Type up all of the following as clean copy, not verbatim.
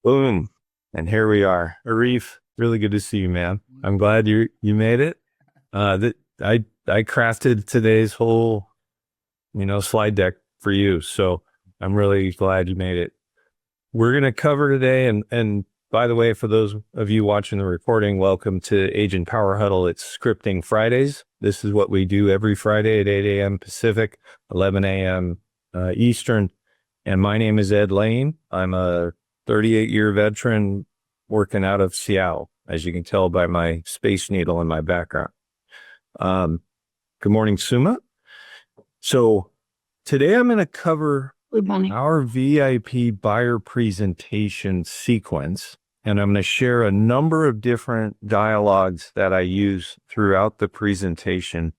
Boom. And here we are. Arif, really good to see you, man. I'm glad you made it. That I crafted today's whole, slide deck for you. So I'm really glad you made it. We're gonna cover today, and by the way, for those of you watching the recording, welcome to Agent Power Huddle. It's Scripting Fridays. This is what we do every Friday at 8 a.m. Pacific, 11 a.m. Eastern. And my name is Ed Laine. I'm a 38-year veteran working out of Seattle, as you can tell by my Space Needle in my background. Good morning, Suma. So today I'm going to cover Good morning. our VIP buyer presentation sequence, and I'm going to share a number of different dialogues that I use throughout the presentation.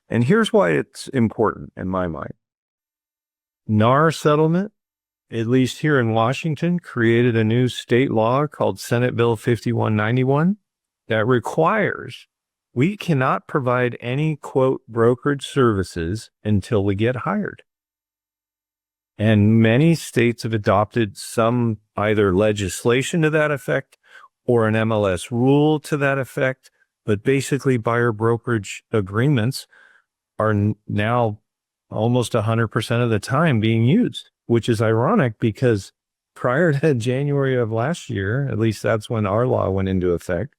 And here's why it's important in my mind. NAR settlement, at least here in Washington, created a new state law called Senate Bill 5191 that requires we cannot provide any, quote, brokerage services until we get hired. And many states have adopted some either legislation to that effect or an MLS rule to that effect. But basically, buyer brokerage agreements are now almost 100% of the time being used, which is ironic because prior to January of last year, at least that's when our law went into effect,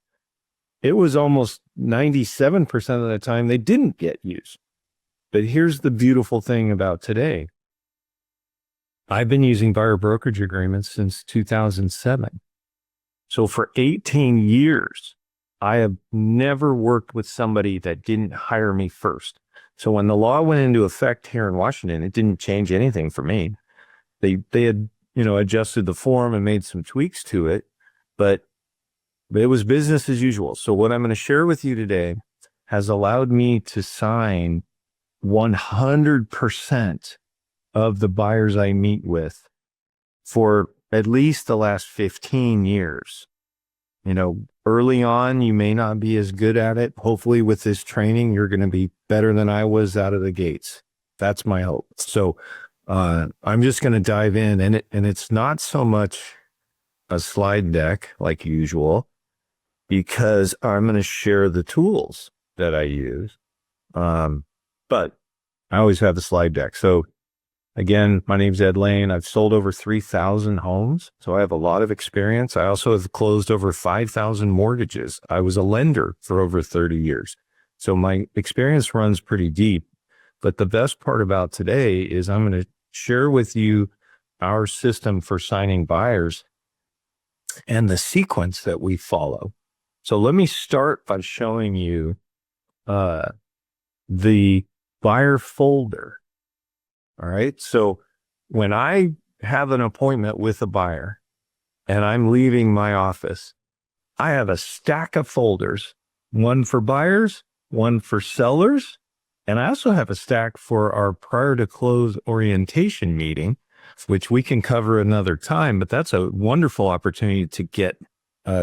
it was almost 97% of the time they didn't get used. But here's the beautiful thing about today. I've been using buyer brokerage agreements since 2007. So for 18 years, I have never worked with somebody that didn't hire me first. So when the law went into effect here in Washington, it didn't change anything for me. They had, adjusted the form and made some tweaks to it, but it was business as usual. So what I'm going to share with you today has allowed me to sign 100% of the buyers I meet with for at least the last 15 years. Early on, you may not be as good at it. Hopefully with this training, you're going to be better than I was out of the gates. That's my hope. So I'm just going to dive in, and it's not so much a slide deck like usual, because I'm going to share the tools that I use. But I always have the slide deck. So again, my name's Ed Laine. I've sold over 3,000 homes, so I have a lot of experience. I also have closed over 5,000 mortgages. I was a lender for over 30 years. So my experience runs pretty deep. But the best part about today is I'm going to share with you our system for signing buyers and the sequence that we follow. So let me start by showing you the buyer folder. All right. So when I have an appointment with a buyer and I'm leaving my office, I have a stack of folders, one for buyers, one for sellers, and I also have a stack for our prior to close orientation meeting, which we can cover another time, but that's a wonderful opportunity to get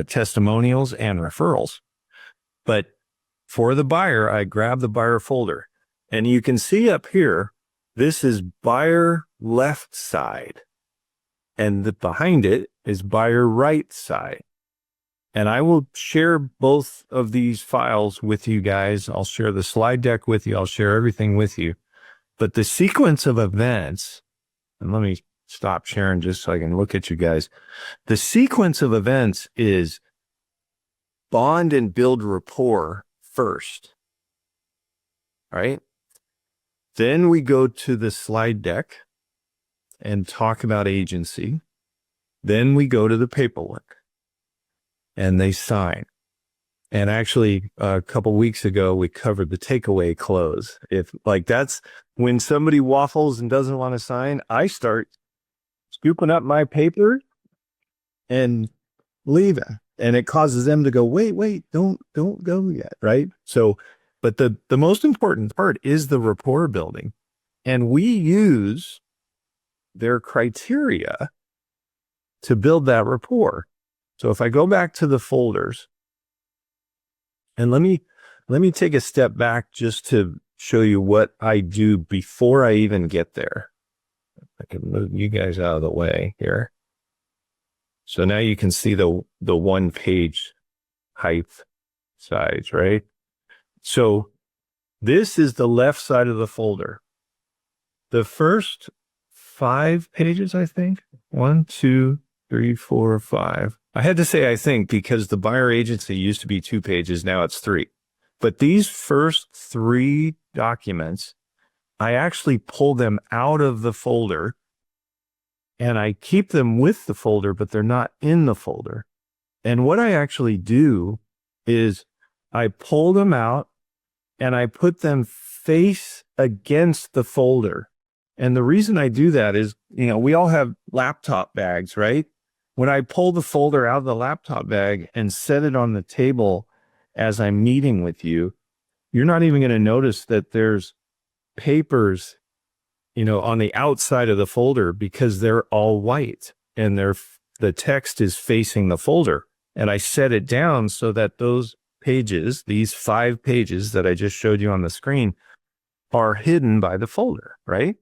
testimonials and referrals. But for the buyer, I grab the buyer folder, and you can see up here, this is buyer left side, and behind it is buyer right side. And I will share both of these files with you guys. I'll share the slide deck with you. I'll share everything with you. But the sequence of events, and let me stop sharing just so I can look at you guys. The sequence of events is bond and build rapport first, right? Then we go to the slide deck and talk about agency. Then we go to the paperwork and they sign. And actually, a couple weeks ago, we covered the takeaway close. That's when somebody waffles and doesn't want to sign, I start scooping up my paper and leaving. And it causes them to go, wait, don't go yet, right? So, but the most important part is the rapport building. And we use their criteria to build that rapport. So if I go back to the folders, and let me take a step back just to show you what I do before I even get there. I can move you guys out of the way here. So now you can see the one page height size, right? So this is the left side of the folder. The first 5 pages, I think. 1, 2, 3, 4, 5. I had to say I think because the buyer agency used to be 2 pages, now it's 3. But these first 3 documents, I actually pull them out of the folder and I keep them with the folder, but they're not in the folder. And what I actually do is I pull them out and I put them face against the folder. And the reason I do that is, we all have laptop bags, right? When I pull the folder out of the laptop bag and set it on the table as I'm meeting with you, you're not even going to notice that there's papers, on the outside of the folder because they're all white and the text is facing the folder. And I set it down so that those pages, these 5 pages that I just showed you on the screen, are hidden by the folder, right?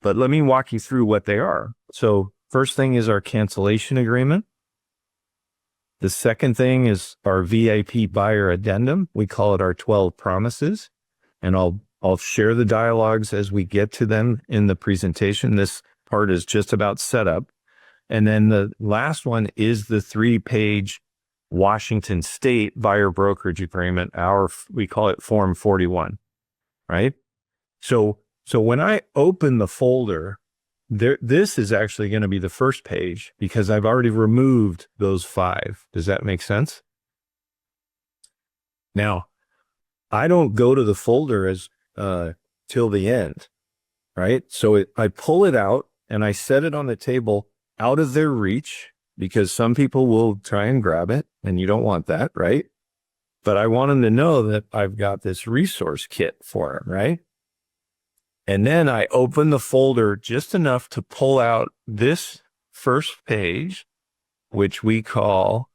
But let me walk you through what they are. So first thing is our cancellation agreement. The second thing is our VIP buyer addendum. We call it our 12 promises. And I'll share the dialogues as we get to them in the presentation. This part is just about setup. And then the last one is the 3-page Washington State buyer brokerage agreement. We call it Form 41, right? So when I open the folder, this is actually going to be the first page because I've already removed those 5. Does that make sense? Now, I don't go to the folder as till the end, right? So I pull it out and I set it on the table out of their reach because some people will try and grab it and you don't want that, right? But I want them to know that I've got this resource kit for them, right? And then I open the folder just enough to pull out this first page, which we call,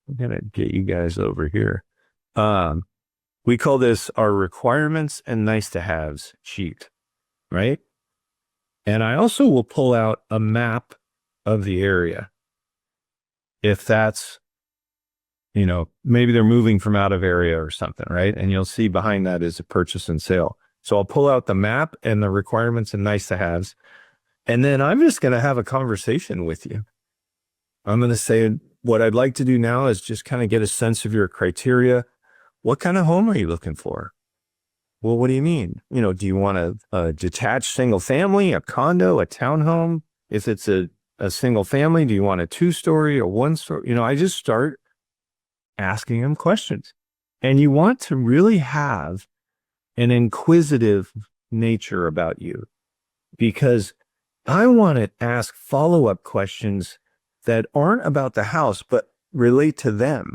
I'm going to get you guys over here. We call this our requirements and nice to haves sheet, right? And I also will pull out a map of the area. If that's, maybe they're moving from out of area or something, right? And you'll see behind that is a purchase and sale. So I'll pull out the map and the requirements and nice to haves. And then I'm just going to have a conversation with you. I'm going to say, what I'd like to do now is just kind of get a sense of your criteria. What kind of home are you looking for? Well, what do you mean? Do you want a detached single family, a condo, a townhome? If it's a single family, do you want a 2-story or 1-story? I just start asking them questions. And you want to really have an inquisitive nature about you because I want to ask follow-up questions that aren't about the house, but relate to them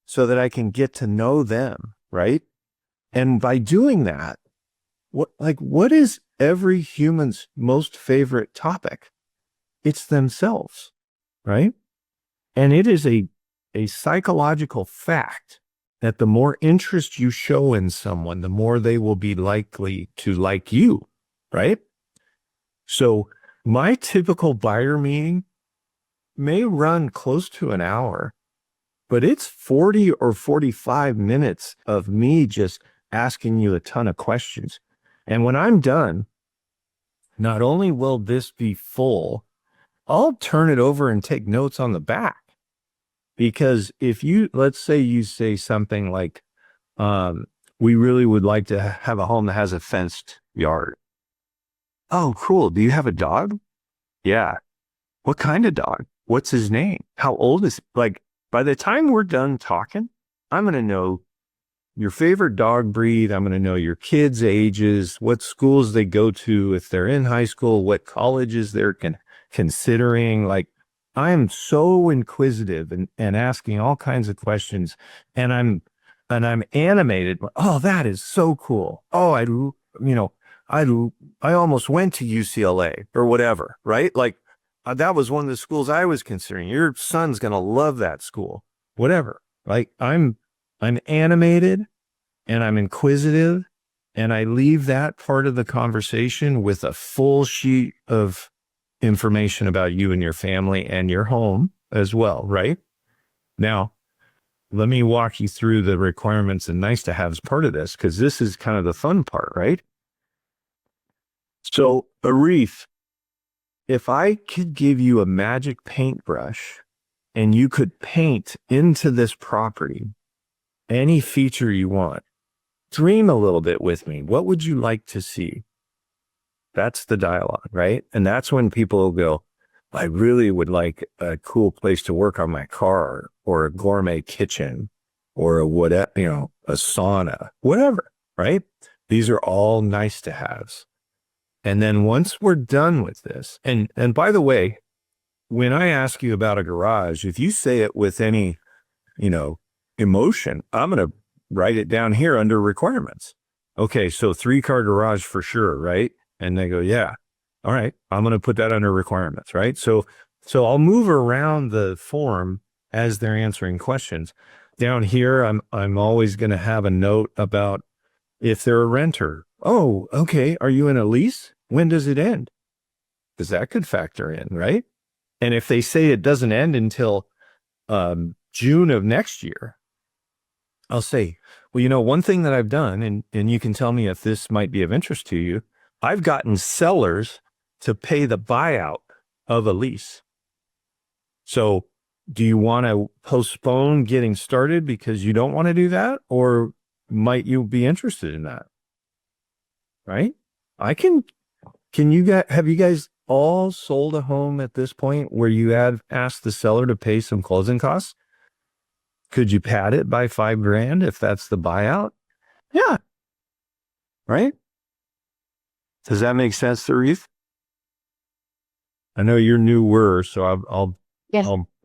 so that I can get to know them, right? And by doing that, what is every human's most favorite topic? It's themselves, right? And it is a psychological fact that the more interest you show in someone, the more they will be likely to like you, right? So my typical buyer meeting may run close to an hour, but it's 40 or 45 minutes of me just asking you a ton of questions. And when I'm done, not only will this be full, I'll turn it over and take notes on the back. Because let's say you say something like, we really would like to have a home that has a fenced yard. Oh, cool. Do you have a dog? Yeah. What kind of dog? What's his name? How old is he? By the time we're done talking, I'm going to know your favorite dog breed. I'm going to know your kids' ages, what schools they go to, if they're in high school, what colleges they're considering. I am so inquisitive and asking all kinds of questions, and I'm animated. Oh, that is so cool. Oh, I almost went to UCLA or whatever, right? That was one of the schools I was considering. Your son's going to love that school, whatever. I'm animated and I'm inquisitive, and I leave that part of the conversation with a full sheet of information about you and your family and your home as well, right? Now, let me walk you through the requirements and nice to have as part of this, because this is kind of the fun part, right? So, Arif, if I could give you a magic paintbrush and you could paint into this property any feature you want, dream a little bit with me. What would you like to see? That's the dialogue, right? And that's when people will go, I really would like a cool place to work on my car, or a gourmet kitchen, or a whatever, a sauna, whatever, right? These are all nice to haves. And then once we're done with this, and by the way, when I ask you about a garage, if you say it with any, emotion, I'm going to write it down here under requirements. Okay, so 3-car garage for sure, right? And they go, yeah. All right, I'm going to put that under requirements, right? So I'll move around the form as they're answering questions. Down here, I'm always going to have a note about if they're a renter. Oh, okay. Are you in a lease? When does it end? Because that could factor in, right? And if they say it doesn't end until June of next year, I'll say, well, one thing that I've done, and you can tell me if this might be of interest to you, I've gotten sellers to pay the buyout of a lease. So do you want to postpone getting started because you don't want to do that? Or might you be interested in that? Right? Have you guys all sold a home at this point where you have asked the seller to pay some closing costs? Could you pad it by $5,000 if that's the buyout? Yeah. Right? Does that make sense, Arif? I know you're newer, so I'll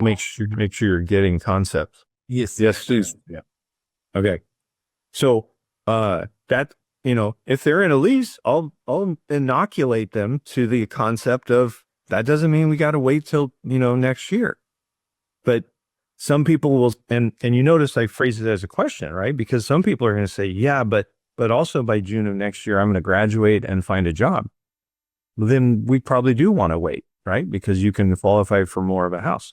make sure you're getting concepts. Yes, please. Yeah. Okay. So that if they're in a lease, I'll inoculate them to the concept of that doesn't mean we got to wait till next year. But some people will, and you notice I phrase it as a question, right? Because some people are going to say, yeah, but also by June of next year, I'm going to graduate and find a job. Then we probably do want to wait, right? Because you can qualify for more of a house.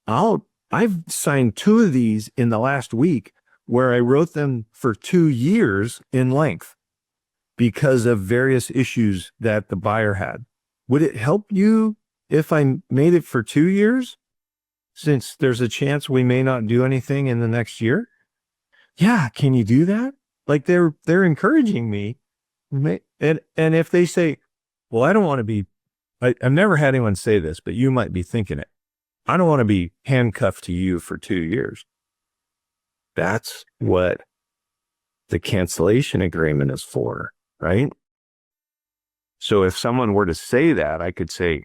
I've signed 2 of these in the last week where I wrote them for 2 years in length because of various issues that the buyer had. Would it help you if I made it for 2 years, since there's a chance we may not do anything in the next year? Yeah, can you do that? Like they're encouraging me. And if they say, well, I don't want to be, I've never had anyone say this, but you might be thinking it. I don't want to be handcuffed to you for 2 years. That's what the cancellation agreement is for, right? So if someone were to say that, I could say,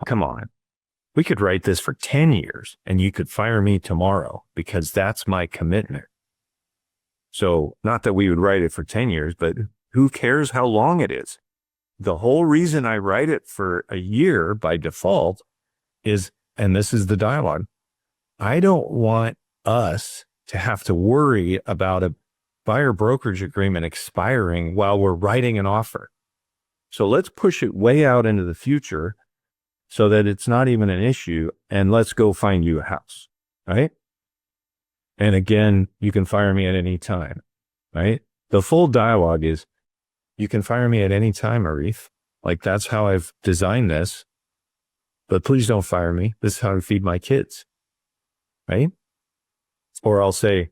come on, we could write this for 10 years and you could fire me tomorrow because that's my commitment. So not that we would write it for 10 years, but who cares how long it is? The whole reason I write it for a year by default is, and this is the dialogue, I don't want us to have to worry about a buyer brokerage agreement expiring while we're writing an offer. So let's push it way out into the future so that it's not even an issue, and let's go find you a house, right? And again, you can fire me at any time, right? The full dialogue is, you can fire me at any time, Arif. Like that's how I've designed this, but please don't fire me. This is how I feed my kids, right? Or I'll say,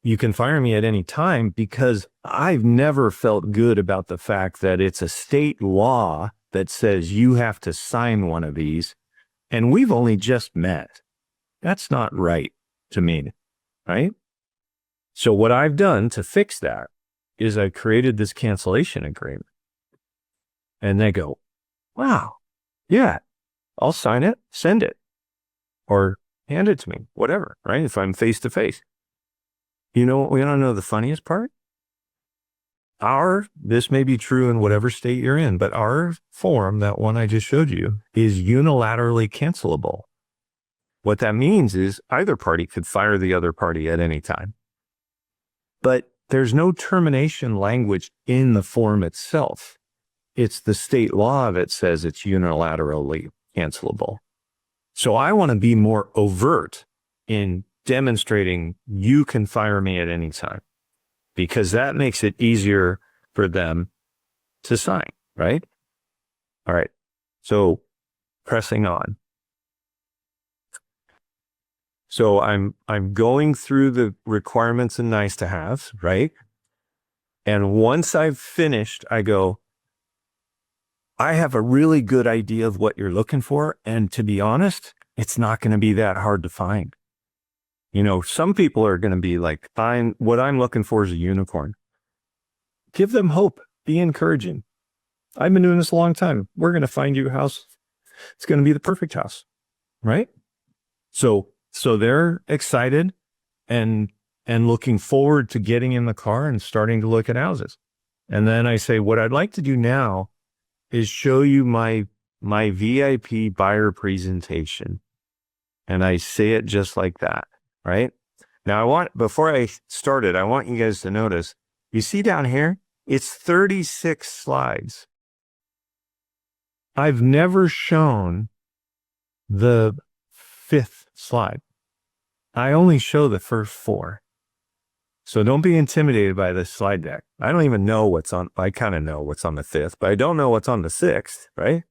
you can fire me at any time because I've never felt good about the fact that it's a state law that says you have to sign one of these, and we've only just met. That's not right to me, right? So what I've done to fix that is I created this cancellation agreement. And they go, wow, yeah, I'll sign it, send it, or hand it to me, whatever, right? If I'm face to face. You know what we don't know the funniest part? This may be true in whatever state you're in, but our form, that one I just showed you, is unilaterally cancelable. What that means is either party could fire the other party at any time. But there's no termination language in the form itself. it's the state law that says it's unilaterally cancelable. So I want to be more overt in demonstrating you can fire me at any time, because that makes it easier for them to sign, right? All right. So pressing on. So I'm going through the requirements and nice to haves, right? And once I've finished, I go, I have a really good idea of what you're looking for. And to be honest, it's not going to be that hard to find. You know, some people are going to be like, what I'm looking for is a unicorn. Give them hope. Be encouraging. I've been doing this a long time. We're going to find you a house. It's going to be the perfect house, right? So they're excited and looking forward to getting in the car and starting to look at houses. And then I say, what I'd like to do now is show you my VIP buyer presentation. And I say it just like that, right? Now before I start it, I want you guys to notice, you see down here, it's 36 slides. I've never shown the 5th slide. I only show the first 4. So don't be intimidated by this slide deck. I don't even know I kind of know what's on the 5th, but I don't know what's on the 6th, right?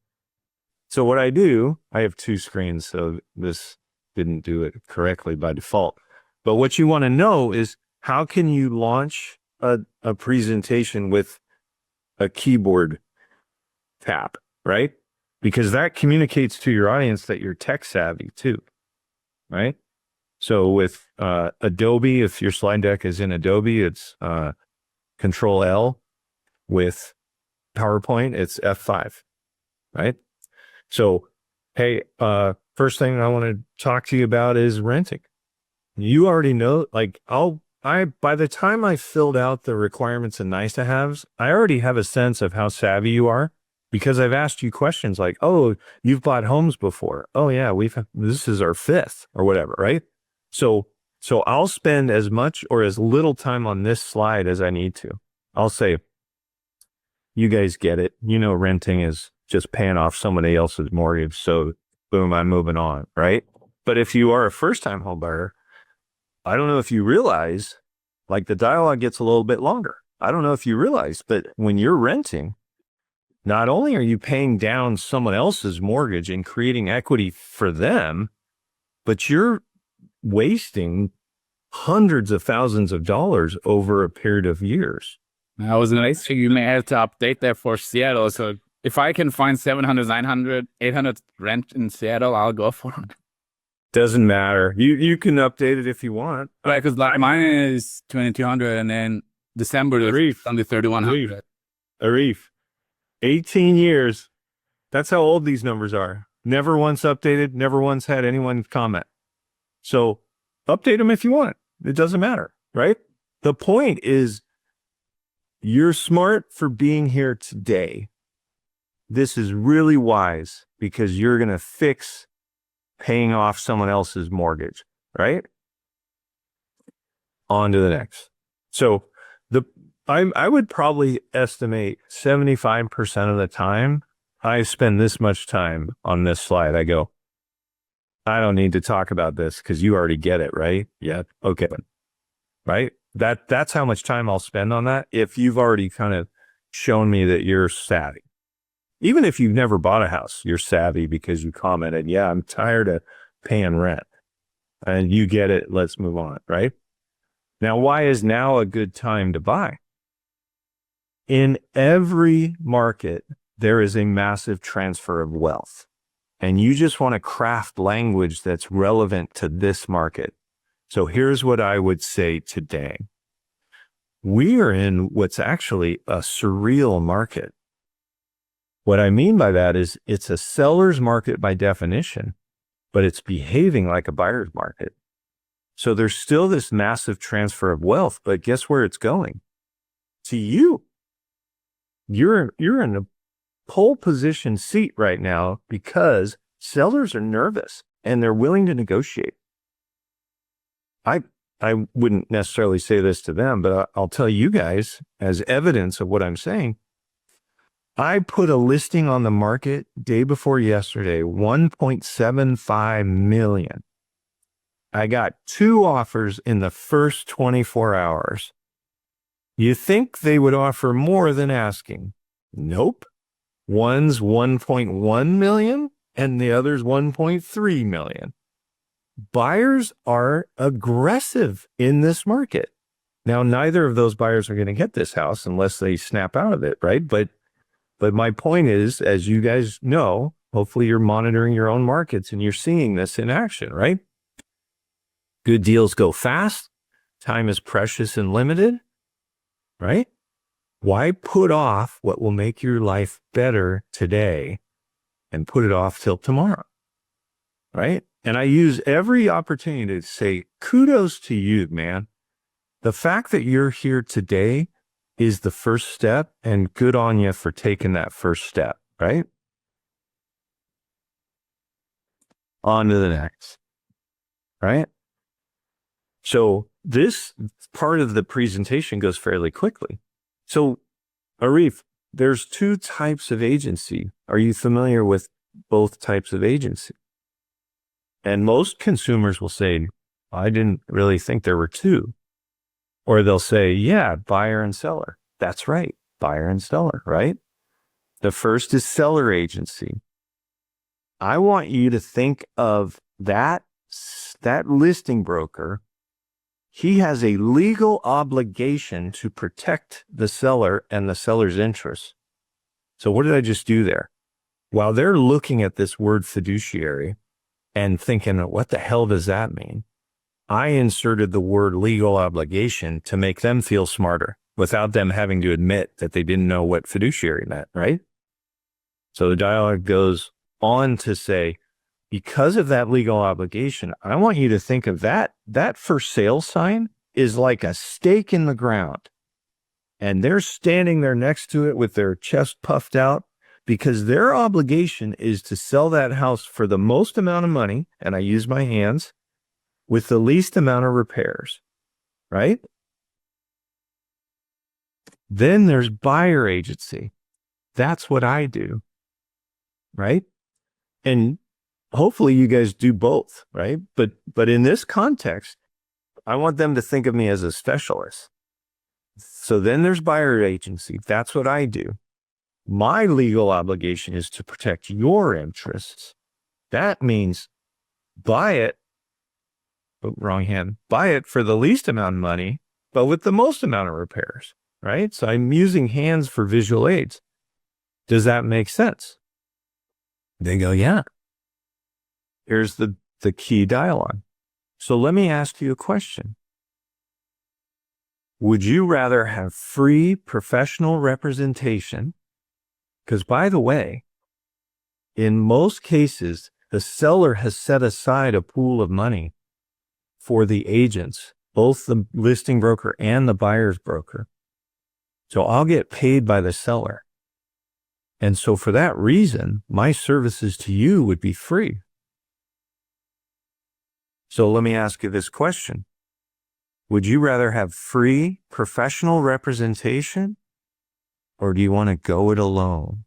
So what I do, I have 2 screens, so this didn't do it correctly by default. But what you want to know is, how can you launch a presentation with a keyboard tap, right? Because that communicates to your audience that you're tech savvy too, right? So with Adobe, if your slide deck is in Adobe, it's Control L. With PowerPoint, it's F5, right? So, hey, first thing I want to talk to you about is renting. You already know, like, by the time I filled out the requirements and nice to haves, I already have a sense of how savvy you are, because I've asked you questions like, oh, you've bought homes before. Oh yeah, this is our 5th or whatever, right? So I'll spend as much or as little time on this slide as I need to. I'll say, you guys get it. You know, renting is just paying off somebody else's mortgage. So boom, I'm moving on, right? But if you are a first-time home buyer, I don't know if you realize, like, the dialogue gets a little bit longer. I don't know if you realize, but when you're renting, not only are you paying down someone else's mortgage and creating equity for them, but you're wasting hundreds of thousands of dollars over a period of years. I was going to say, you may have to update that for Seattle. So if I can find 700, 900, 800 rent in Seattle, I'll go for it. Doesn't matter. You can update it if you want. Right, because like mine is 2,200, and then December is only 3,100. Arif, 18 years. That's how old these numbers are. Never once updated, never once had anyone comment. So update them if you want. It doesn't matter, right? The point is, you're smart for being here today. This is really wise, because you're going to fix paying off someone else's mortgage, right? On to the next. So I would probably estimate 75% of the time I spend this much time on this slide. I go, I don't need to talk about this because you already get it, right? Yeah. Okay. Right. That's how much time I'll spend on that. If you've already kind of shown me that you're savvy, even if you've never bought a house, you're savvy because you commented, yeah, I'm tired of paying rent, and you get it. Let's move on. Right. Now, why is now a good time to buy? In every market, there is a massive transfer of wealth. And you just want to craft language that's relevant to this market. So here's what I would say today. We are in what's actually a surreal market. What I mean by that is, it's a seller's market by definition, but it's behaving like a buyer's market. So there's still this massive transfer of wealth, but guess where it's going? To you. You're in a pole position seat right now because sellers are nervous and they're willing to negotiate. I wouldn't necessarily say this to them, but I'll tell you guys as evidence of what I'm saying. I put a listing on the market day before yesterday, 1.75 million. I got 2 offers in the first 24 hours. You think they would offer more than asking? Nope. One's 1.1 million and the other's 1.3 million. Buyers are aggressive in this market. Now, neither of those buyers are going to get this house unless they snap out of it, right? But my point is, as you guys know, hopefully you're monitoring your own markets and you're seeing this in action, right? Good deals go fast. Time is precious and limited, right? Why put off what will make your life better today and put it off till tomorrow, right? And I use every opportunity to say, kudos to you, man. The fact that you're here today is the first step, and good on you for taking that first step, right? On to the next, right? So this part of the presentation goes fairly quickly. So, Arif, there's 2 types of agency. Are you familiar with both types of agency? And most consumers will say, I didn't really think there were 2. Or they'll say, yeah, buyer and seller. That's right, buyer and seller, right? The first is seller agency. I want you to think of that listing broker. He has a legal obligation to protect the seller and the seller's interests. So what did I just do there? While they're looking at this word fiduciary and thinking, what the hell does that mean? I inserted the word legal obligation to make them feel smarter without them having to admit that they didn't know what fiduciary meant, right? So the dialogue goes on to say, because of that legal obligation, I want you to think of that for sale sign is like a stake in the ground. And they're standing there next to it with their chest puffed out because their obligation is to sell that house for the most amount of money, and I use my hands, with the least amount of repairs, right? Then there's buyer agency. That's what I do, right? And hopefully you guys do both, right? But in this context, I want them to think of me as a specialist. So then there's buyer agency. That's what I do. My legal obligation is to protect your interests. That means buy it. Oh, wrong hand. Buy it for the least amount of money, but with the most amount of repairs, right? So I'm using hands for visual aids. Does that make sense? They go, yeah. Here's the key dialogue. So let me ask you a question. Would you rather have free professional representation? Because by the way, in most cases, the seller has set aside a pool of money for the agents, both the listing broker and the buyer's broker. So I'll get paid by the seller. And so for that reason, my services to you would be free. So let me ask you this question. Would you rather have free professional representation, or do you want to go it alone?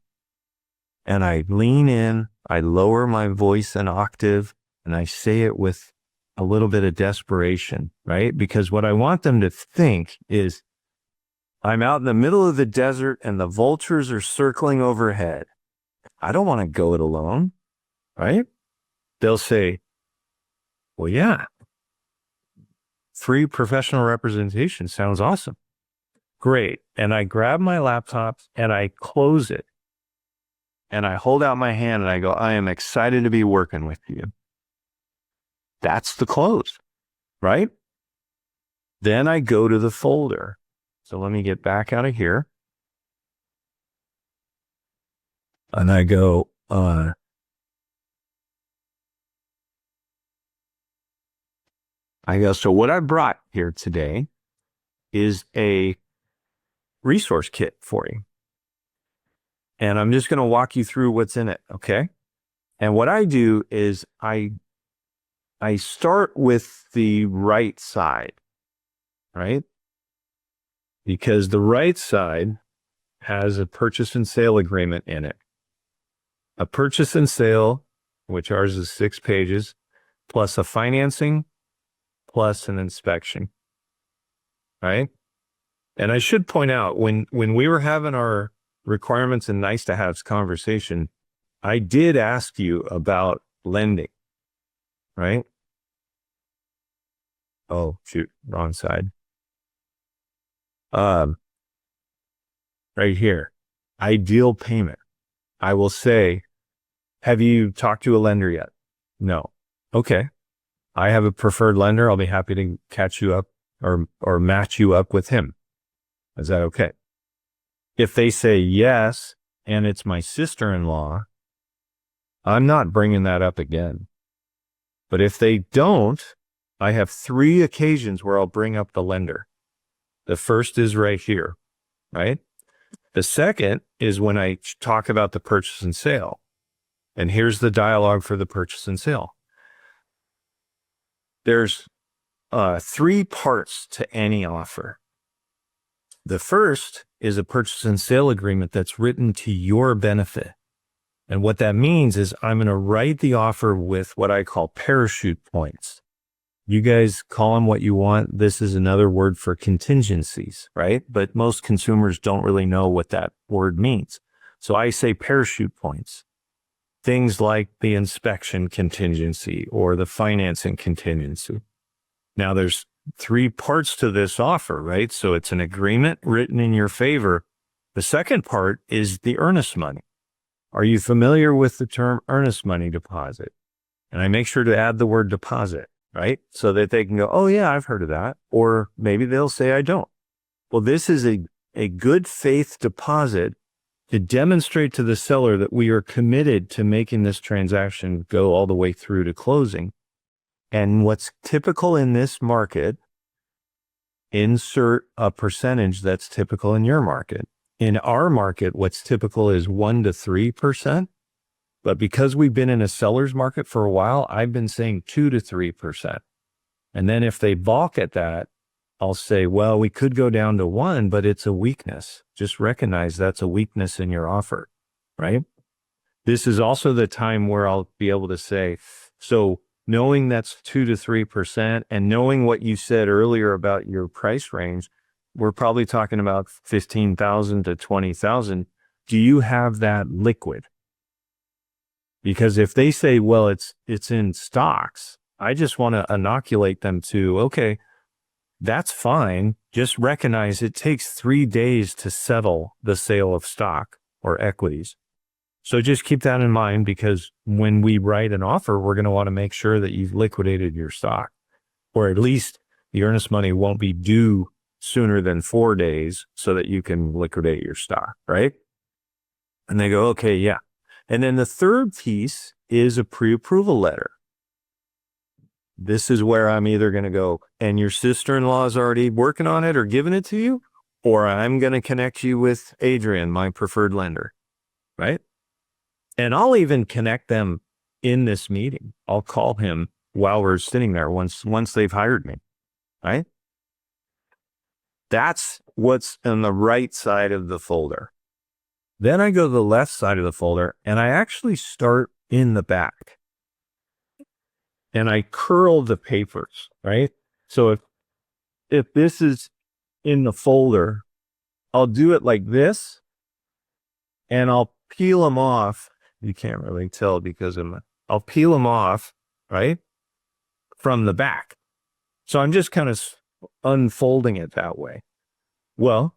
And I lean in, I lower my voice an octave, and I say it with a little bit of desperation, right? Because what I want them to think is, I'm out in the middle of the desert and the vultures are circling overhead. I don't want to go it alone, right? They'll say, well, yeah, free professional representation sounds awesome. Great. And I grab my laptop and I close it. And I hold out my hand and I go, I am excited to be working with you. That's the close, right? Then I go to the folder. So let me get back out of here. And I go, so what I brought here today is a resource kit for you. And I'm just going to walk you through what's in it, okay? And what I do is I start with the right side, right? Because the right side has a purchase and sale agreement in it. A purchase and sale, which ours is 6 pages, plus a financing, plus an inspection. Right? And I should point out, when we were having our requirements and nice to haves conversation, I did ask you about lending, right? Oh, shoot, wrong side. Right here, ideal payment. I will say, have you talked to a lender yet? No. Okay. I have a preferred lender. I'll be happy to catch you up or match you up with him. Is that okay? If they say yes, and it's my sister-in-law, I'm not bringing that up again. But if they don't, I have 3 occasions where I'll bring up the lender. The first is right here, right? The second is when I talk about the purchase and sale. And here's the dialogue for the purchase and sale. There's 3 parts to any offer. The first is a purchase and sale agreement that's written to your benefit. And what that means is I'm going to write the offer with what I call parachute points. You guys call them what you want. This is another word for contingencies, right? But most consumers don't really know what that word means. So I say parachute points. Things like the inspection contingency or the financing contingency. Now there's 3 parts to this offer, right? So it's an agreement written in your favor. The second part is the earnest money. Are you familiar with the term earnest money deposit? And I make sure to add the word deposit, right? So that they can go, oh yeah, I've heard of that. Or maybe they'll say, I don't. Well, this is a good faith deposit to demonstrate to the seller that we are committed to making this transaction go all the way through to closing. And what's typical in this market, insert a percentage that's typical in your market. In our market, what's typical is 1 to 3%. But because we've been in a seller's market for a while, I've been saying 2 to 3%. And then if they balk at that, I'll say, well, we could go down to 1, but it's a weakness. Just recognize that's a weakness in your offer, right? This is also the time where I'll be able to say, so knowing that's 2 to 3% and knowing what you said earlier about your price range, we're probably talking about 15,000 to 20,000. Do you have that liquid? Because if they say, well, it's in stocks, I just want to inoculate them to, okay, that's fine. Just recognize it takes 3 days to settle the sale of stock or equities. So just keep that in mind, because when we write an offer, we're going to want to make sure that you've liquidated your stock, or at least the earnest money won't be due sooner than 4 days so that you can liquidate your stock, right? And they go, okay, yeah. And then the third piece is a pre-approval letter. This is where I'm either going to go, and your sister-in-law is already working on it or giving it to you, or I'm going to connect you with Adrian, my preferred lender, right? And I'll even connect them in this meeting. I'll call him while we're sitting there once they've hired me, right? That's what's on the right side of the folder. Then I go to the left side of the folder and I actually start in the back. And I curl the papers, right? So if this is in the folder, I'll do it like this and I'll peel them off. You can't really tell because I'll peel them off, right? From the back. So I'm just kind of unfolding it that way. Well,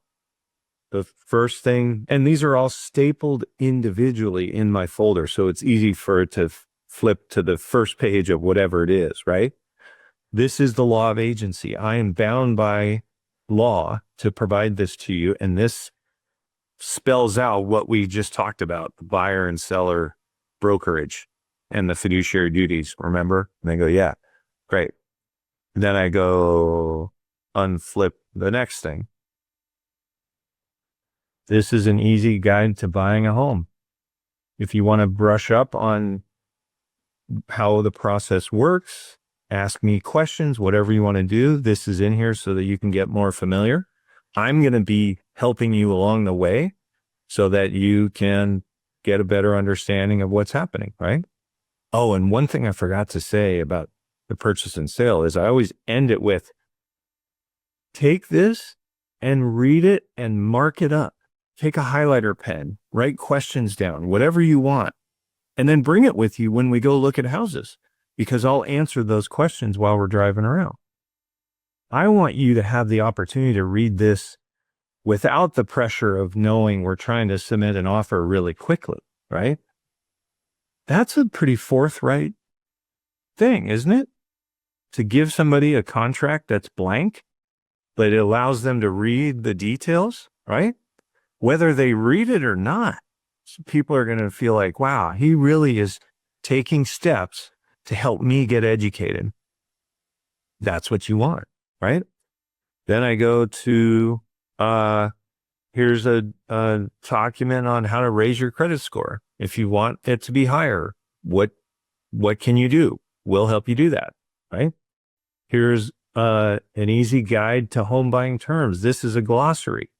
the first thing, and these are all stapled individually in my folder, so it's easy for it to flip to the first page of whatever it is, right? This is the law of agency. I am bound by law to provide this to you, and this spells out what we just talked about, the buyer and seller brokerage and the fiduciary duties, remember? And they go, yeah, great. Then I go unflip the next thing. This is an easy guide to buying a home. If you want to brush up on how the process works, ask me questions, whatever you want to do, this is in here so that you can get more familiar. I'm going to be helping you along the way. so that you can get a better understanding of what's happening, right? Oh, and one thing I forgot to say about the purchase and sale is I always end it with, take this and read it and mark it up. Take a highlighter pen, write questions down, whatever you want, and then bring it with you when we go look at houses, because I'll answer those questions while we're driving around. I want you to have the opportunity to read this without the pressure of knowing we're trying to submit an offer really quickly, right? That's a pretty forthright thing, isn't it? To give somebody a contract that's blank, but it allows them to read the details, right? Whether they read it or not, people are going to feel like, wow, he really is taking steps to help me get educated. That's what you want, right? Then I go to, here's a document on how to raise your credit score. If you want it to be higher, what can you do? We'll help you do that, right? Here's an easy guide to home buying terms. This is a glossary.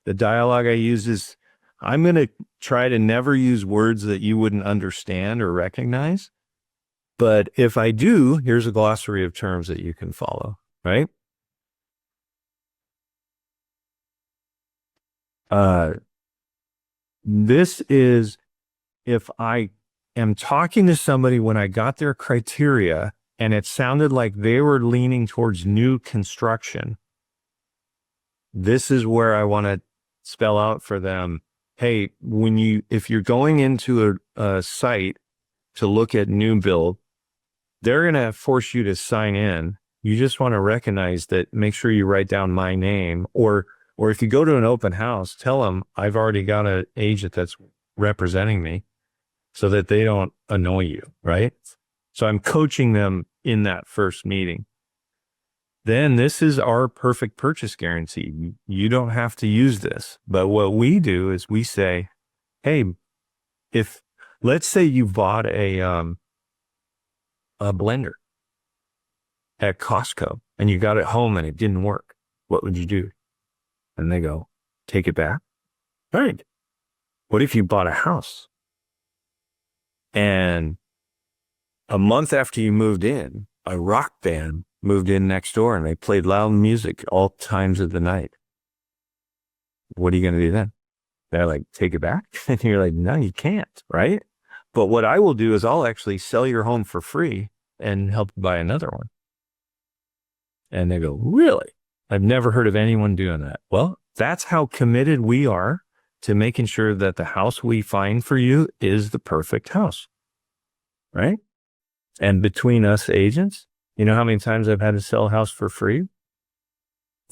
The dialogue I use is, I'm going to try to never use words that you wouldn't understand or recognize. But if I do, here's a glossary of terms that you can follow, right? This is if I am talking to somebody when I got their criteria and it sounded like they were leaning towards new construction. This is where I want to spell out for them, hey, if you're going into a site to look at new build, they're going to force you to sign in. You just want to recognize that, make sure you write down my name, or if you go to an open house, tell them I've already got an agent that's representing me so that they don't annoy you, right? So I'm coaching them in that first meeting. Then this is our perfect purchase guarantee. You don't have to use this. But what we do is we say, hey, let's say you bought a blender at Costco and you got it home and it didn't work, what would you do? And they go, take it back. All right. What if you bought a house and a month after you moved in, a rock band moved in next door and they played loud music all times of the night? What are you going to do then? They're like, take it back. And you're like, no, you can't, right? But what I will do is I'll actually sell your home for free and help you buy another one. And they go, really? I've never heard of anyone doing that. Well, that's how committed we are to making sure that the house we find for you is the perfect house, right? And between us agents, you know how many times I've had to sell a house for free?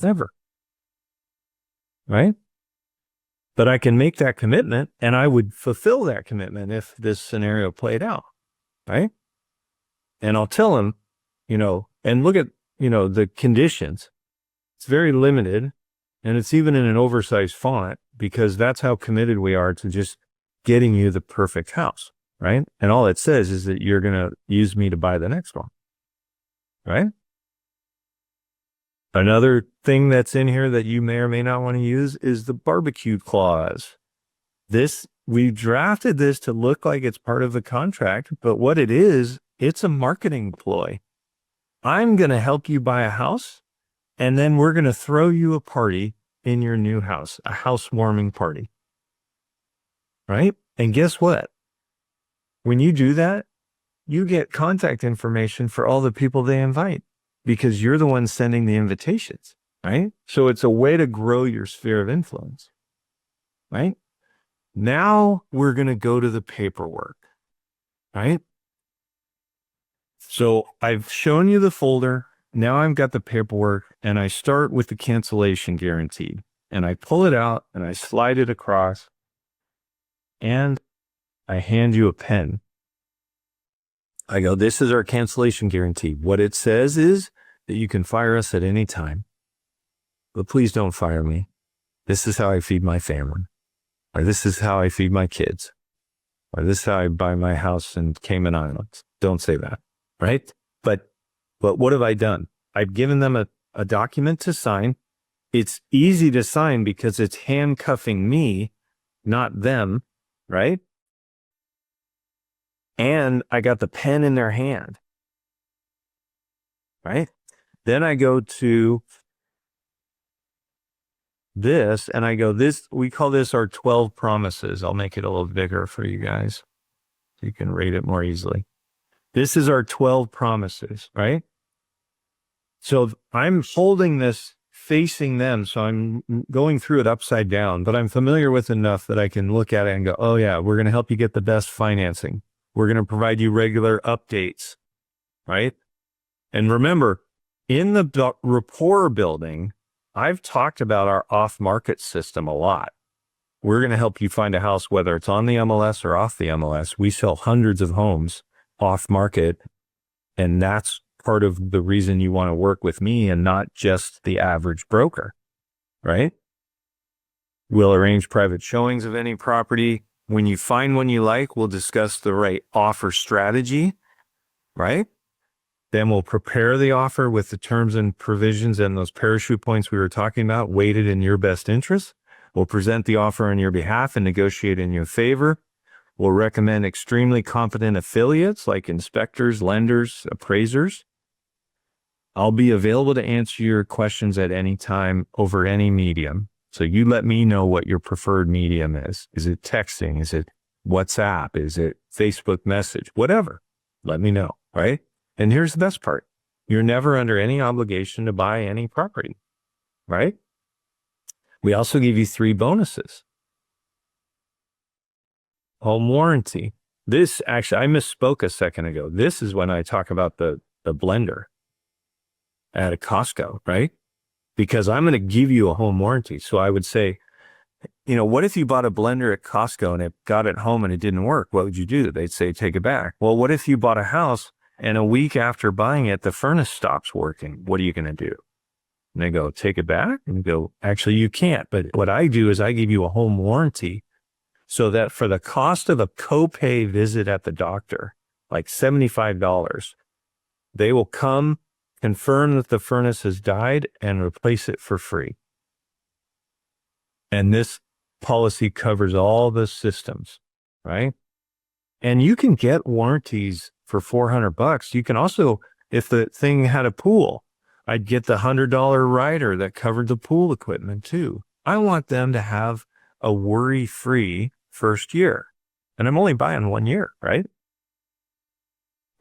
Never, right? But I can make that commitment and I would fulfill that commitment if this scenario played out, right? And I'll tell them, and look at, the conditions. It's very limited and it's even in an oversized font because that's how committed we are to just getting you the perfect house, right? And all it says is that you're going to use me to buy the next one, right? Another thing that's in here that you may or may not want to use is the barbecue clause. We drafted this to look like it's part of the contract, but what it is, it's a marketing ploy. I'm going to help you buy a house, and then we're going to throw you a party in your new house, a housewarming party, right? And guess what? When you do that, you get contact information for all the people they invite because you're the one sending the invitations, right? So it's a way to grow your sphere of influence, right? Now we're going to go to the paperwork, right? So I've shown you the folder. Now I've got the paperwork and I start with the cancellation guarantee and I pull it out and I slide it across and I hand you a pen. I go, this is our cancellation guarantee. What it says is that you can fire us at any time, but please don't fire me. This is how I feed my family, or this is how I feed my kids, or this is how I buy my house in Cayman Islands. Don't say that, right? But what have I done? I've given them a document to sign. It's easy to sign because it's handcuffing me not them, right? And I got the pen in their hand, right? Then I go to this and I go, we call this our 12 promises. I'll make it a little bigger for you guys so you can read it more easily. This is our 12 promises, right? So I'm holding this facing them. So I'm going through it upside down, but I'm familiar with enough that I can look at it and go, oh yeah, we're going to help you get the best financing. We're going to provide you regular updates, right? And remember, in the rapport building, I've talked about our off-market system a lot. We're going to help you find a house, whether it's on the MLS or off the MLS. We sell hundreds of homes off-market, and that's part of the reason you want to work with me and not just the average broker, right? We'll arrange private showings of any property. When you find one you like, we'll discuss the right offer strategy, right? Then we'll prepare the offer with the terms and provisions and those parachute points we were talking about, weighted in your best interest. We'll present the offer on your behalf and negotiate in your favor. We'll recommend extremely competent affiliates like inspectors, lenders, appraisers. I'll be available to answer your questions at any time over any medium. So you let me know what your preferred medium is. Is it texting? Is it WhatsApp? Is it Facebook message? Whatever. Let me know, right? And here's the best part. You're never under any obligation to buy any property, right? We also give you 3 bonuses. Home warranty. This actually, I misspoke a second ago. This is when I talk about the blender at a Costco, right? Because I'm going to give you a home warranty. So I would say, you know, what if you bought a blender at Costco and it got it home and it didn't work? What would you do? They'd say, take it back. Well, what if you bought a house and a week after buying it, the furnace stops working? What are you going to do? And they go, take it back? And you go, actually, you can't. But what I do is I give you a home warranty so that for the cost of a copay visit at the doctor, like $75, they will come, confirm that the furnace has died, and replace it for free. And this policy covers all the systems, right? And you can get warranties for $400. You can also, if the thing had a pool, I'd get the $100 rider that covered the pool equipment too. I want them to have a worry-free first year. And I'm only buying 1 year, right?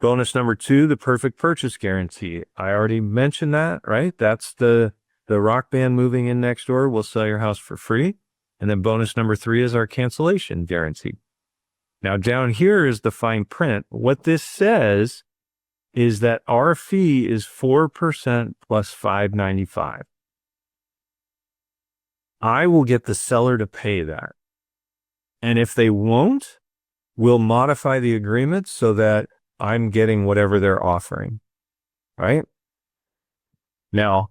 Bonus number 2, the perfect purchase guarantee. I already mentioned that, right? That's the rock band moving in next door. We'll sell your house for free. And then bonus number 3 is our cancellation guarantee. Now down here is the fine print. What this says is that our fee is 4% plus $595. I will get the seller to pay that. And if they won't, we'll modify the agreement so that I'm getting whatever they're offering, right? Now,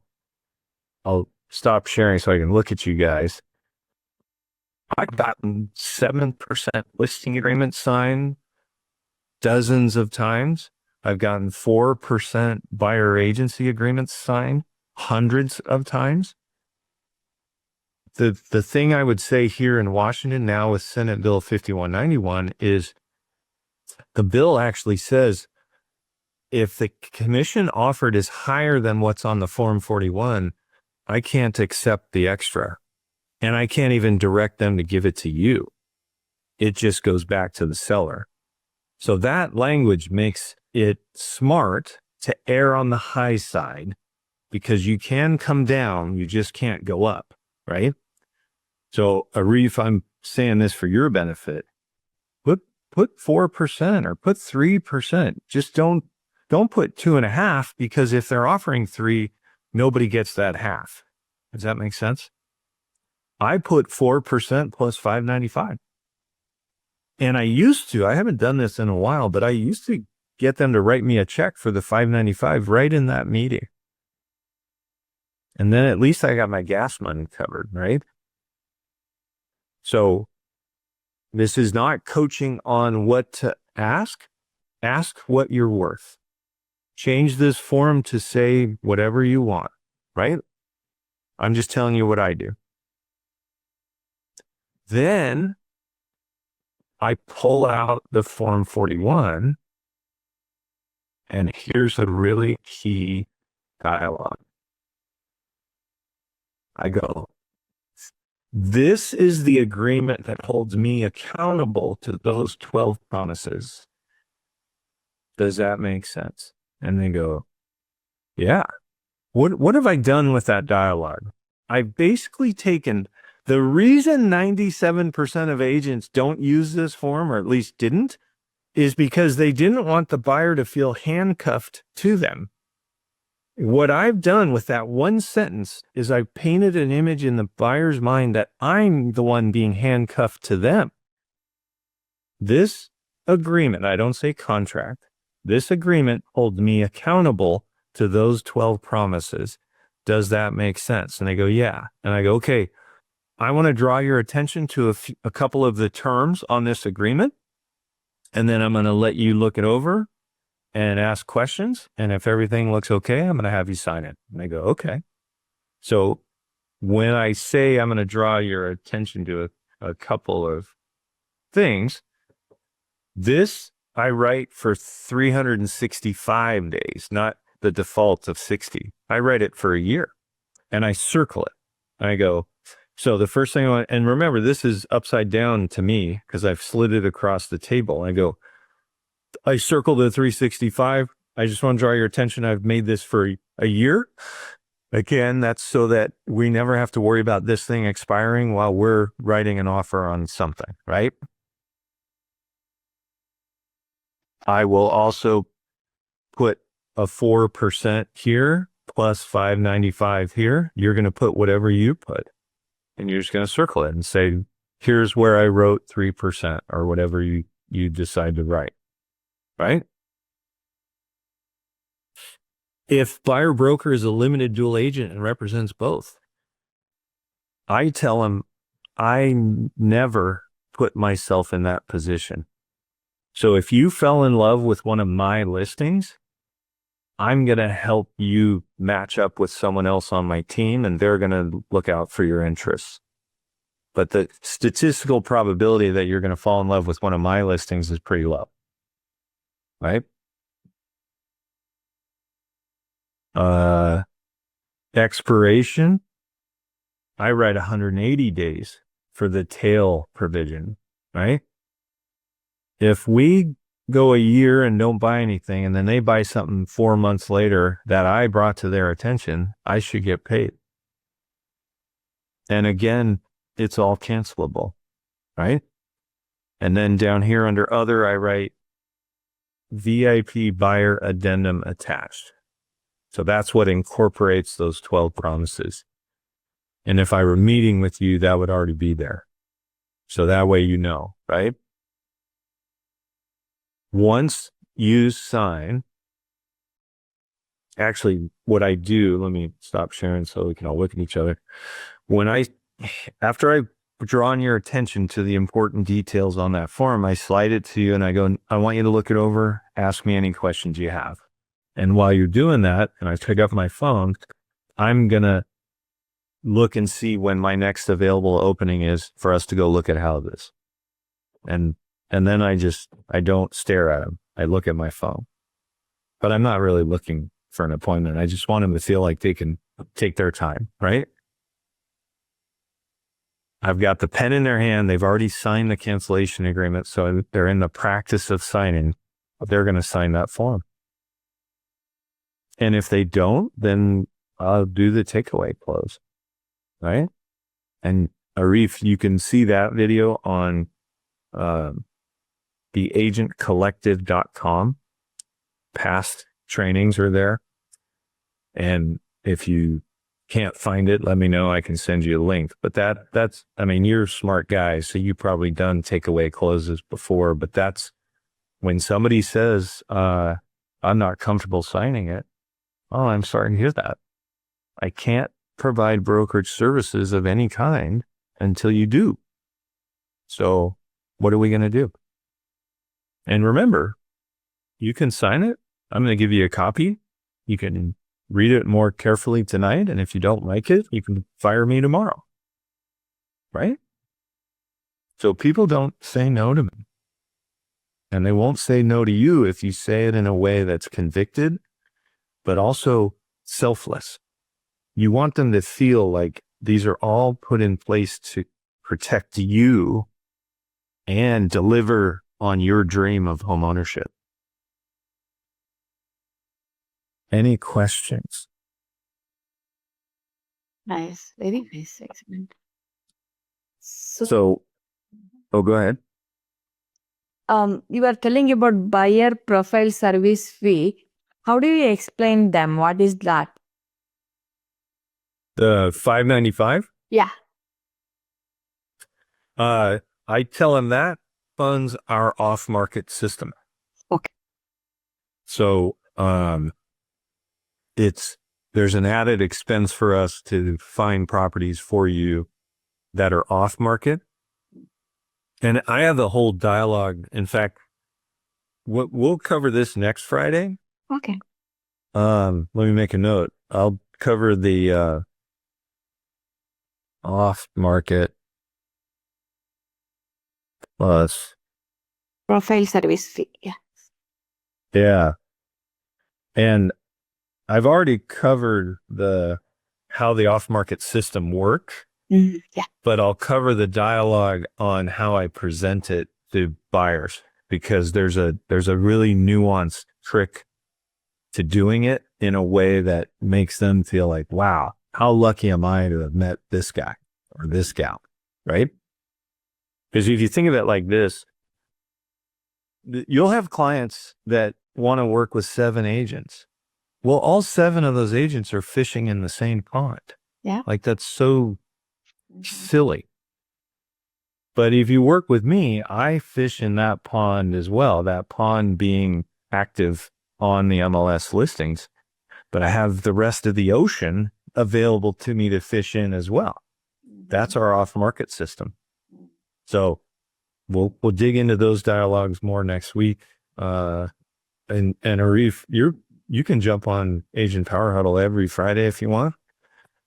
I'll stop sharing so I can look at you guys. I've gotten 7% listing agreements signed dozens of times. I've gotten 4% buyer agency agreements signed hundreds of times. The thing I would say here in Washington now with Senate Bill 5191 is the bill actually says if the commission offered is higher than what's on the Form 41, I can't accept the extra. And I can't even direct them to give it to you. It just goes back to the seller. So that language makes it smart to err on the high side because you can come down, you just can't go up, right? So Arif, I'm saying this for your benefit. Put 4% or put 3%. Just don't put 2.5 because if they're offering 3, nobody gets that half. Does that make sense? I put 4% plus $595. And I haven't done this in a while, but I used to get them to write me a check for the $595 right in that meeting. And then at least I got my gas money covered, right? So this is not coaching on what to ask. Ask what you're worth. Change this form to say whatever you want, right? I'm just telling you what I do. Then I pull out the Form 41, and here's a really key dialogue. I go, this is the agreement that holds me accountable to those 12 promises. Does that make sense? And they go, yeah. What have I done with that dialogue? I've basically taken the reason 97% of agents don't use this form, or at least didn't, is because they didn't want the buyer to feel handcuffed to them. What I've done with that one sentence is I've painted an image in the buyer's mind that I'm the one being handcuffed to them. This agreement, I don't say contract, this agreement holds me accountable to those 12 promises. Does that make sense? And they go, yeah. And I go, okay, I want to draw your attention to a couple of the terms on this agreement. And then I'm going to let you look it over and ask questions. And if everything looks okay, I'm going to have you sign it. And they go, okay. So when I say I'm going to draw your attention to a couple of things, this I write for 365 days, not the default of 60. I write it for a year and I circle it. And I go, so the first thing I want, and remember, this is upside down to me because I've slid it across the table. I go, I circled the 365. I just want to draw your attention. I've made this for a year. Again, that's so that we never have to worry about this thing expiring while we're writing an offer on something, right? I will also put a 4% here plus 595 here. You're going to put whatever you put, and you're just going to circle it and say, here's where I wrote 3% or whatever you decide to write, right? If buyer broker is a limited dual agent and represents both, I tell them I never put myself in that position. So if you fell in love with one of my listings, I'm going to help you match up with someone else on my team, and they're going to look out for your interests. But the statistical probability that you're going to fall in love with one of my listings is pretty low, right? Expiration, I write 180 days for the tail provision, right? If we go a year and don't buy anything, and then they buy something 4 months later that I brought to their attention, I should get paid. And again, it's all cancelable, right? And then down here under other, I write VIP buyer addendum attached. So that's what incorporates those 12 promises. And if I were meeting with you, that would already be there. So that way you know, right? Once you sign, actually what I do, let me stop sharing so we can all look at each other. After I draw your attention to the important details on that form, I slide it to you and I go, I want you to look it over, ask me any questions you have. And while you're doing that, and I pick up my phone, I'm going to look and see when my next available opening is for us to go look at houses. And then I don't stare at them. I look at my phone. But I'm not really looking for an appointment. I just want them to feel like they can take their time, right? I've got the pen in their hand. They've already signed the cancellation agreement. So they're in the practice of signing. They're going to sign that form. And if they don't, then I'll do the takeaway close, right? And Arif, you can see that video on theagentcollective.com. Past trainings are there. And if you can't find it, let me know. I can send you a link. But that's, I mean, you're a smart guy, so you've probably done takeaway closes before, but that's when somebody says, I'm not comfortable signing it. Oh, I'm sorry to hear that. I can't provide brokerage services of any kind until you do. So what are we going to do? And remember, you can sign it. I'm going to give you a copy. You can read it more carefully tonight. And if you don't like it, you can fire me tomorrow. Right? So people don't say no to me. And they won't say no to you if you say it in a way that's convicted, but also selfless. You want them to feel like these are all put in place to protect you and deliver on your dream of homeownership. Any questions? Nice. Very nice. Excellent. So, oh, go ahead. You are telling about buyer profile service fee. How do you explain them? What is that? The $595? Yeah. I tell them that funds our off-market system. Okay. So, there's an added expense for us to find properties for you that are off-market. And I have the whole dialogue. In fact, we'll cover this next Friday. Okay. Let me make a note. I'll cover the off-market plus. Profile service fee. Yeah. Yeah. And I've already covered how the off-market system works, Yeah. but I'll cover the dialogue on how I present it to buyers, because there's a really nuanced trick to doing it in a way that makes them feel like, wow, how lucky am I to have met this guy or this gal, right? Because if you think of it like this, you'll have clients that want to work with 7 agents. Well, all 7 of those agents are fishing in the same pond. Yeah. Like, that's so silly. But if you work with me, I fish in that pond as well, that pond being active on the MLS listings. But I have the rest of the ocean available to me to fish in as well. That's our off-market system. So we'll dig into those dialogues more next week. And Arif, you can jump on Agent Power Huddle every Friday if you want.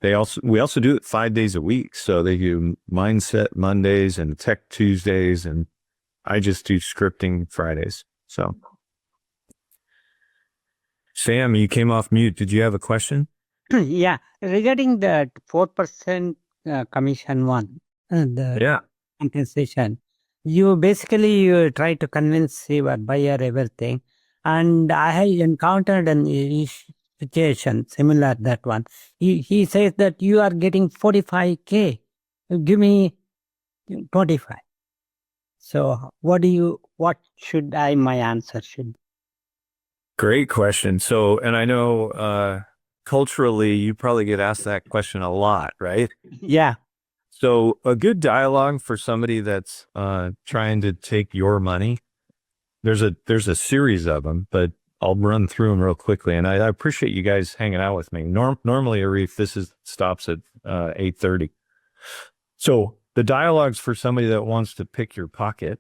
We also do it 5 days a week. So they do Mindset Mondays and Tech Tuesdays, and I just do scripting Fridays. So, Sam, you came off mute. Did you have a question? Yeah, regarding the 4% commission one, the compensation, you try to convince your buyer everything, and I have encountered an situation similar that one. He says that you are getting 45K, give me 25. So what should my answer should? Great question. So, and I know culturally, you probably get asked that question a lot, right? Yeah. So a good dialogue for somebody that's trying to take your money, there's a series of them, but I'll run through them real quickly. And I appreciate you guys hanging out with me. Normally, Arif, stops at 8:30. So the dialogues for somebody that wants to pick your pocket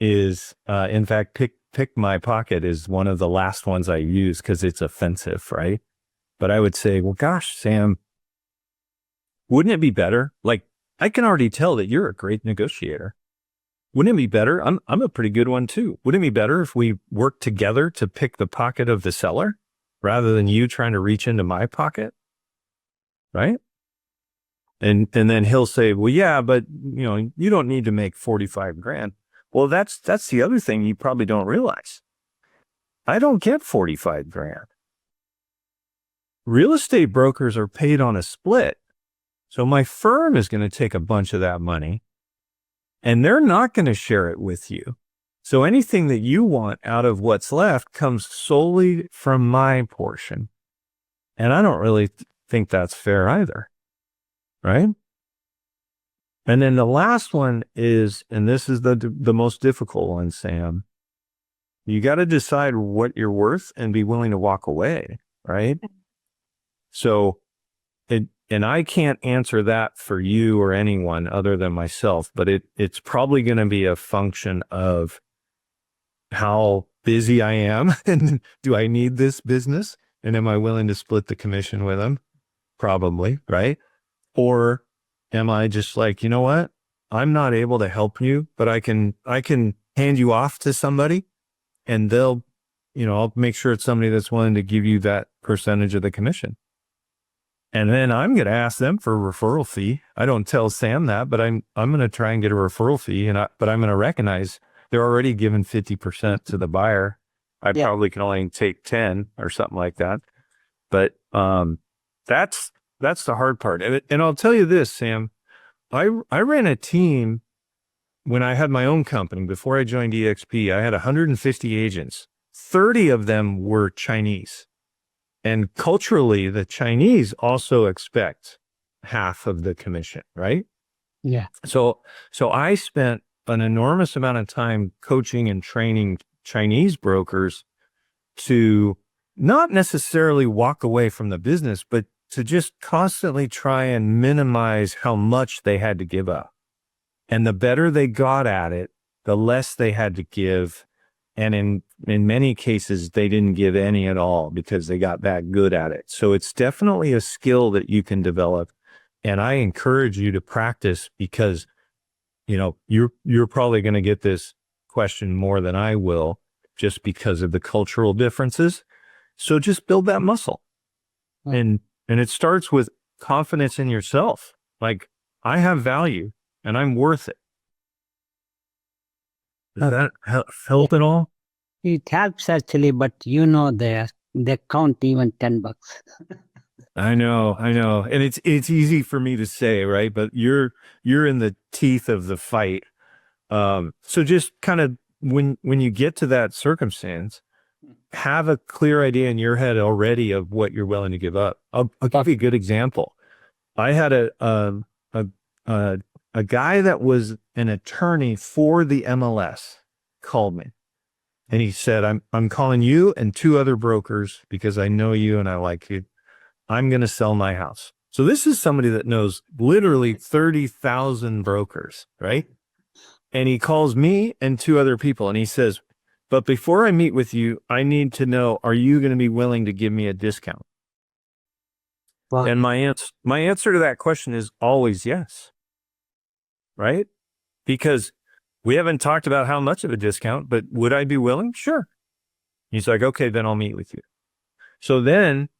is, in fact, pick my pocket is one of the last ones I use because it's offensive, right? But I would say, well, gosh, Sam, wouldn't it be better? Like, I can already tell that you're a great negotiator. Wouldn't it be better? I'm a pretty good one too. Wouldn't it be better if we worked together to pick the pocket of the seller rather than you trying to reach into my pocket? Right? And then he'll say, well, yeah, but you don't need to make 45 grand. Well, that's the other thing you probably don't realize. I don't get 45 grand. Real estate brokers are paid on a split. So my firm is going to take a bunch of that money and they're not going to share it with you. So anything that you want out of what's left comes solely from my portion. And I don't really think that's fair either. Right? And then the last one is, and this is the most difficult one, Sam, you got to decide what you're worth and be willing to walk away. Right? So, and I can't answer that for you or anyone other than myself, but it's probably going to be a function of how busy I am and do I need this business? And am I willing to split the commission with them? Probably, right? Or am I just like, you know what? I'm not able to help you, but I can hand you off to somebody, and they'll, I'll make sure it's somebody that's willing to give you that percentage of the commission. And then I'm going to ask them for a referral fee. I don't tell Sam that, but I'm going to try and get a referral fee, but I'm going to recognize they're already giving 50% to the buyer. I probably can only take 10 or something like that. But that's the hard part. And I'll tell you this, Sam, I ran a team when I had my own company. Before I joined EXP, I had 150 agents. 30 of them were Chinese. And culturally, the Chinese also expect half of the commission, right? Yeah. So I spent an enormous amount of time coaching and training Chinese brokers to not necessarily walk away from the business, but to just constantly try and minimize how much they had to give up. And the better they got at it, the less they had to give. And in many cases, they didn't give any at all because they got that good at it. So it's definitely a skill that you can develop. And I encourage you to practice because, you're probably going to get this question more than I will just because of the cultural differences. So just build that muscle. And it starts with confidence in yourself. Like, I have value and I'm worth it. Does that help at all? It helps actually, but they count even $10. I know. And it's easy for me to say, right? But you're in the teeth of the fight. So just kind of when you get to that circumstance, have a clear idea in your head already of what you're willing to give up. I'll give you a good example. I had a guy that was an attorney for the MLS called me, and he said, I'm calling you and 2 other brokers because I know you and I like you. I'm going to sell my house. So this is somebody that knows literally 30,000 brokers, right? And he calls me and 2 other people, and he says, but before I meet with you, I need to know, are you going to be willing to give me a discount? Wow. And my answer to that question is always yes. Right? Because we haven't talked about how much of a discount, but would I be willing? Sure. He's like, okay, then I'll meet with you. So then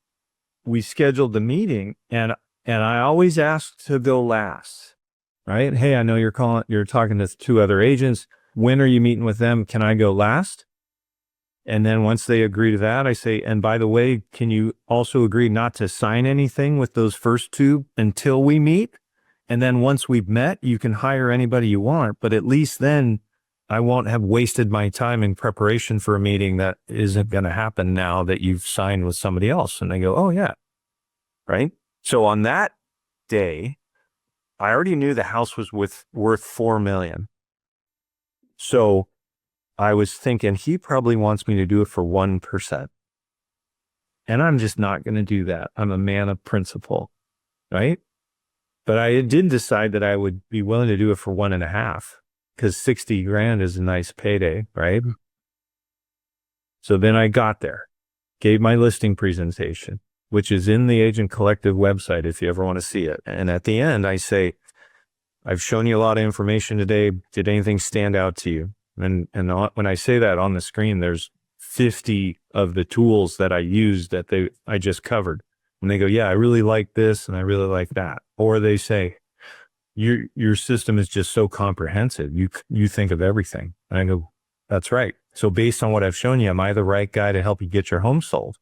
we scheduled the meeting, and I always ask to go last, right? Hey, I know you're talking to 2 other agents. When are you meeting with them? Can I go last? And then once they agree to that, I say, and by the way, can you also agree not to sign anything with those first 2 until we meet? And then once we've met, you can hire anybody you want, but at least then I won't have wasted my time in preparation for a meeting that isn't going to happen now that you've signed with somebody else. And they go, oh yeah. Right. So on that day, I already knew the house was worth $4 million. So I was thinking he probably wants me to do it for 1%. And I'm just not going to do that. I'm a man of principle. Right. But I did decide that I would be willing to do it for 1.5 because 60 grand is a nice payday, right? So then I got there, gave my listing presentation, which is in the Agent Collective website if you ever want to see it. And at the end, I say, I've shown you a lot of information today. Did anything stand out to you? And when I say that on the screen, there's 50 of the tools that I used that I just covered. And they go, yeah, I really like this and I really like that. Or they say, your system is just so comprehensive. You think of everything. And I go, that's right. So based on what I've shown you, am I the right guy to help you get your home sold?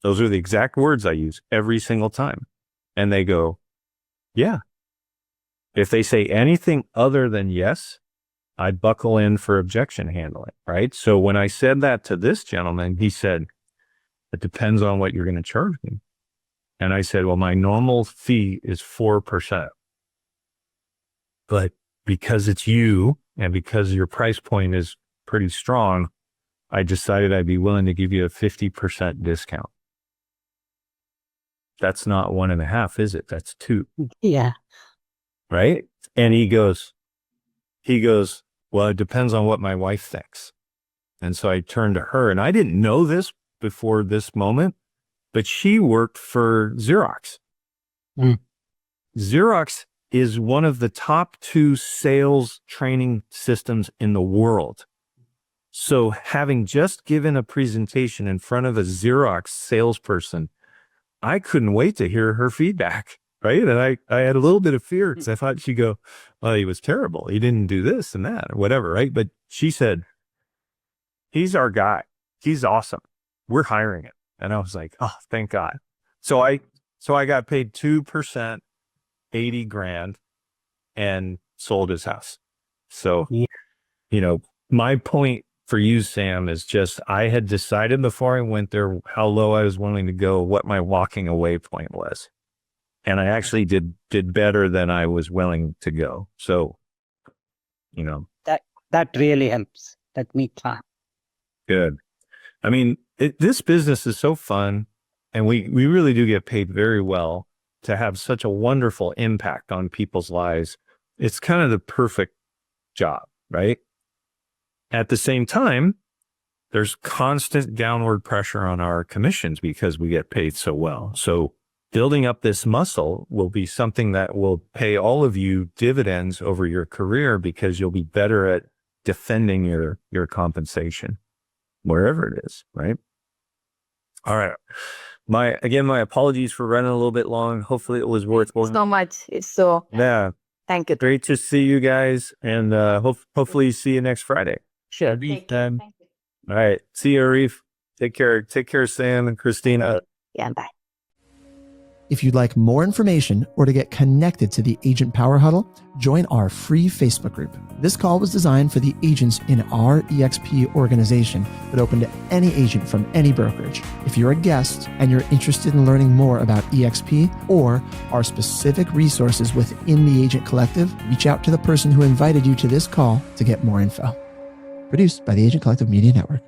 Those are the exact words I use every single time. And they go, yeah. If they say anything other than yes, I buckle in for objection handling, right? So when I said that to this gentleman, he said, it depends on what you're going to charge me. And I said, well, my normal fee is 4%. But because it's you and because your price point is pretty strong, I decided I'd be willing to give you a 50% discount. That's not 1.5, is it? That's 2. Yeah. Right? And he goes, well, it depends on what my wife thinks. And so I turned to her, and I didn't know this before this moment, but she worked for Xerox. Xerox is one of the top 2 sales training systems in the world. So having just given a presentation in front of a Xerox salesperson, I couldn't wait to hear her feedback, right? And I had a little bit of fear because I thought she'd go, well, he was terrible. He didn't do this and that or whatever, right? But she said, he's our guy. He's awesome. We're hiring him. And I was like, oh, thank God. So I got paid 2%, 80 grand, and sold his house. So, my point for you, Sam, is just, I had decided before I went there how low I was willing to go, what my walking away point was. And I actually did better than I was willing to go. So, That really helps. Let me try. Good. I mean, this business is so fun, and we really do get paid very well to have such a wonderful impact on people's lives. It's kind of the perfect job, right? At the same time, there's constant downward pressure on our commissions because we get paid so well. So building up this muscle will be something that will pay all of you dividends over your career because you'll be better at defending your compensation, wherever it is, right? All right. My apologies for running a little bit long. Hopefully it was worthwhile. So much. It's so. Yeah. Thank you. Great to see you guys, and hopefully see you next Friday. Sure. Thank you. All right. See you, Arif. Take care, Sam and Christina. Yeah, bye. If you'd like more information or to get connected to the Agent Power Huddle, join our free Facebook group. This call was designed for the agents in our EXP organization, but open to any agent from any brokerage. If you're a guest and you're interested in learning more about EXP or our specific resources within the Agent Collective, reach out to the person who invited you to this call to get more info. Produced by the Agent Collective Media Network.